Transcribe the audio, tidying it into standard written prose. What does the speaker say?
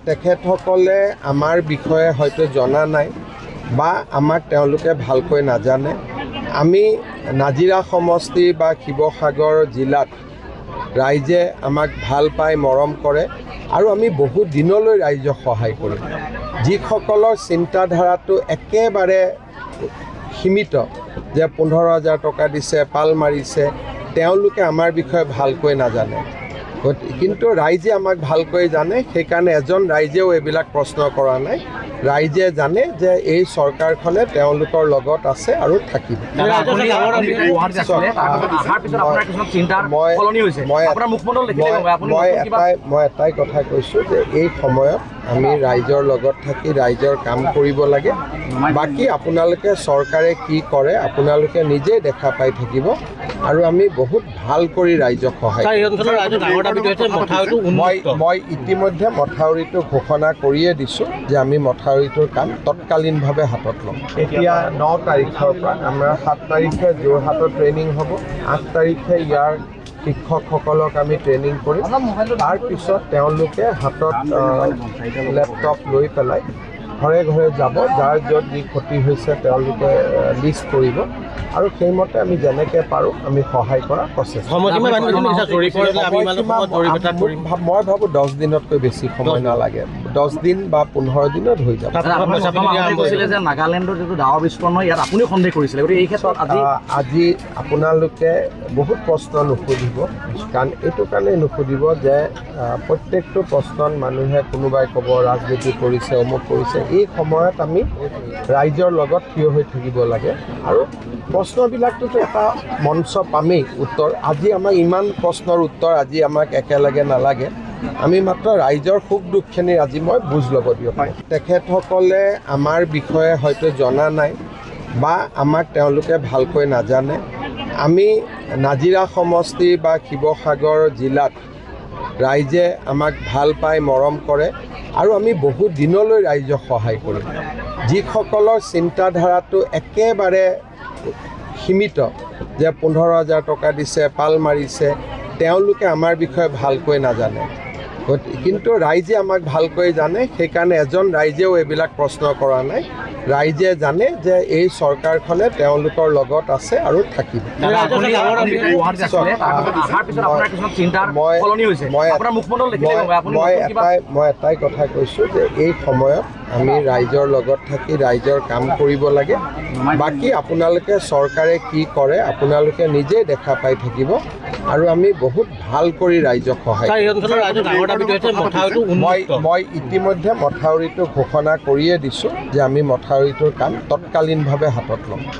তেখেতসকলে আমাৰ বিষয়ে হয়তো জনা নাই বা আমাক তেওঁলোকে ভালকৈ নাজানে। আমি নাজিৰা সমষ্টি বা শিৱসাগৰ জিলাত ৰাইজে আমাক ভাল পায়, মৰম কৰে আৰু আমি বহু দিনলৈ ৰাইজক সহায় কৰোঁ। যিসকলৰ চিন্তাধাৰাটো একেবাৰে সীমিত, যে 15,000 টকা দিছে, পাল মাৰিছে, তেওঁলোকে আমাৰ বিষয়ে ভালকৈ নাজানে। কিন্তু ৰাইজে আমাক ভালকৈ জানে, সেইকাৰণে এজন ৰাইজেও এইবিলাক প্ৰশ্ন কৰা নাই। ৰাইজে জানে যে এই চৰকাৰখনে তেওঁলোকৰ লগত আছে আৰু থাকিব। মই এটাই কথা কৈছোঁ যে এই সময়ত আমি ৰাইজৰ লগত থাকি ৰাইজৰ কাম কৰিব লাগে। বাকী আপোনালোকে চৰকাৰে কি কৰে আপোনালোকে নিজেই দেখা পাই থাকিব আৰু আমি বহুত ভাল কৰি ৰাইজক সহায় কৰিম। মই ইতিমধ্যে মথাউৰিটো ঘোষণা কৰিয়ে দিছোঁ যে আমি মথাউৰিটোৰ কাম তৎকালীনভাৱে হাতত ল'ম। এতিয়া 9 তাৰিখৰ পৰা আমাৰ 7 তাৰিখে যোৰহাটত ট্ৰেইনিং হ'ব, 8 তাৰিখে ইয়াৰ শিক্ষকসকলক আমি ট্ৰেইনিং কৰিম। তাৰপিছত তেওঁলোকে হাতত লেপটপ লৈ পেলাই ঘৰে ঘৰে যাব, যাৰ য'ত যি ক্ষতি হৈছে তেওঁলোকে লিষ্ট কৰিব আৰু সেইমতে আমি যেনেকৈ পাৰোঁ আমি সহায় কৰাৰ প্ৰচেষ্টা। মই ভাবোঁ 10 দিনতকৈ বেছি সময় নালাগে, 10 দিন বা 15 দিনত হৈ যাব। নাগালেণ্ডৰ যিটো ডাৱৰ বিস্ফোৰণ ইয়াত আপুনিও সন্দেহ কৰিছিলে, গতিকে এই ক্ষেত্ৰত আজি আপোনালোকে বহুত প্ৰশ্ন নুসুধিব, কাৰণ এইটো কাৰণেই নুসুধিব যে প্ৰত্যেকটো প্ৰশ্নত মানুহে কোনোবাই ক'ব ৰাজনীতি কৰিছে, অমুক কৰিছে। এই সময়ত আমি ৰাইজৰ লগত থিয় হৈ থাকিব লাগে আৰু প্ৰশ্নবিলাকটোতো এটা মঞ্চ পামেই উত্তৰ। আজি আমাক ইমান প্ৰশ্নৰ উত্তৰ আজি আমাক একেলগে নালাগে, আমি মাত্ৰ ৰাইজৰ সুখ দুখখিনি আজি মই বুজ ল'ব দিয়ক। তেখেতসকলে আমাৰ বিষয়ে হয়তো জনা নাই বা আমাক তেওঁলোকে ভালকৈ নাজানে। আমি নাজিৰা সমষ্টি বা শিৱসাগৰ জিলাত ৰাইজে আমাক ভাল পায়, মৰম কৰে আৰু আমি বহু দিনলৈ ৰাইজক সহায় কৰোঁ। যিসকলৰ চিন্তাধাৰাটো একেবাৰে সীমিত, যে 15,000 টকা দিছে, পাল মাৰিছে, তেওঁলোকে আমাৰ বিষয়ে ভালকৈ নাজানে। কিন্তু ৰাইজে আমাক ভালকৈ জানে, সেইকাৰণে এজন ৰাইজেও এইবিলাক প্ৰশ্ন কৰা নাই। ৰাইজে জানে যে এই চৰকাৰখনে তেওঁলোকৰ লগত আছে আৰু থাকিব। মই এটাই কথা কৈছোঁ যে এই সময়ত আমি ৰাইজৰ লগত থাকি ৰাইজৰ কাম কৰিব লাগে। বাকী আপোনালোকে চৰকাৰে কি কৰে আপোনালোকে নিজেই দেখা পাই থাকিব আৰু আমি বহুত ভাল কৰি ৰাইজক সহায় কৰিম। মই ইতিমধ্যে মথাউৰিটো ঘোষণা কৰিয়ে দিছোঁ যে আমি মথাউৰিটোৰ কাম তৎকালীনভাৱে হাতত ল'ম।